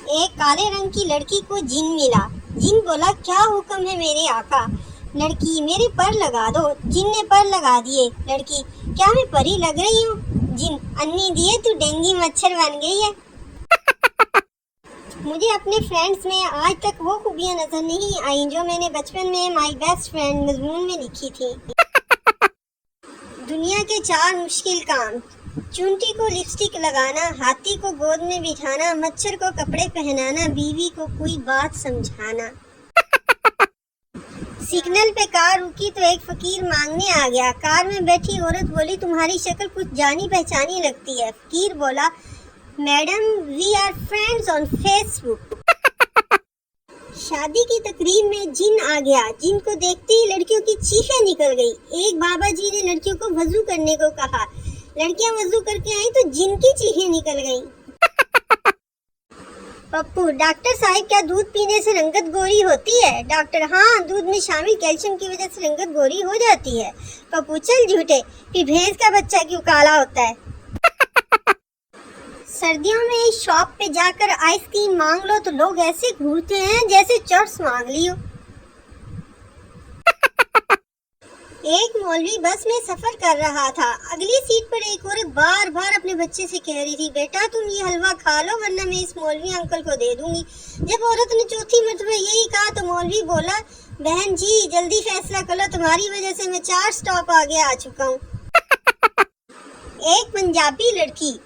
ایک کالے رنگ کی لڑکی کو جن ملا۔ جن بولا کیا حکم ہے میرے آقا؟ لڑکی میرے پر لگا دو۔ جن نے پر لگا دیے۔ لڑکی کیا میں پری لگ رہی ہوں؟ جن انی دیے تو ڈینگی مچھر بن گئی ہے۔ مجھے اپنے فرینڈز میں آج تک وہ خوبیاں نظر نہیں آئیں جو میں نے بچپن میں مائی بیسٹ فرینڈ مضمون میں لکھی تھی۔ دنیا کے 4 مشکل کام: چونٹی کو لپسٹک لگانا، ہاتھی کو گود میں بٹھانا، مچھر کو کپڑے پہنانا، بیوی کو کوئی بات سمجھانا۔ سگنل پہ کار رکی تو ایک فقیر مانگنے آ گیا۔ کار میں بیٹھی عورت بولی تمہاری شکل کچھ جانی پہچانی لگتی ہے۔ فقیر بولا madam we are friends on Facebook. شادی کی تقریب میں جن آ گیا۔ جن کو دیکھتے ہی لڑکیوں کی چیخیں نکل گئی۔ ایک بابا جی نے لڑکیوں کو وضو کرنے کو کہا۔ لڑکیاں وضو کر کے آئیں تو جن کی چیخیں نکل گئیں۔ پپو ڈاکٹر صاحب کیا دودھ پینے سے رنگت گوری ہوتی ہے؟ ڈاکٹر ہاں دودھ میں شامل کیلشیم کی وجہ سے رنگت گوری ہو جاتی ہے۔ پپو چل جھوٹے، پھر بھینس کا بچہ کیوں کالا ہوتا ہے؟ سردیوں میں شاپ پہ جا کر آئس کریم مانگ لو تو لوگ ایسے گھورتے ہیں جیسے چرس مانگ لی ہو۔ ایک مولوی بس میں سفر کر رہا تھا۔ اگلی سیٹ پر ایک عورت بار بار اپنے بچے سے کہہ رہی تھی بیٹا تم یہ حلوہ کھا لو ورنہ میں اس مولوی انکل کو دے دوں گی۔ جب عورت نے چوتھی مرتبہ یہی کہا تو مولوی بولا بہن جی جلدی فیصلہ کر لو، تمہاری وجہ سے میں 4 سٹاپ آگے آ چکا ہوں۔ ایک پنجابی لڑکی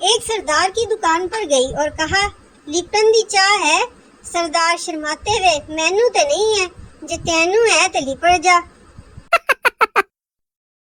ایک سردار کی دکان پر گئی اور کہا لپٹن دی چاہ ہے؟ سردار شرماتے ہوئے مینو تے نہیں ہے، جے تینوں ہے تے لپٹ جا۔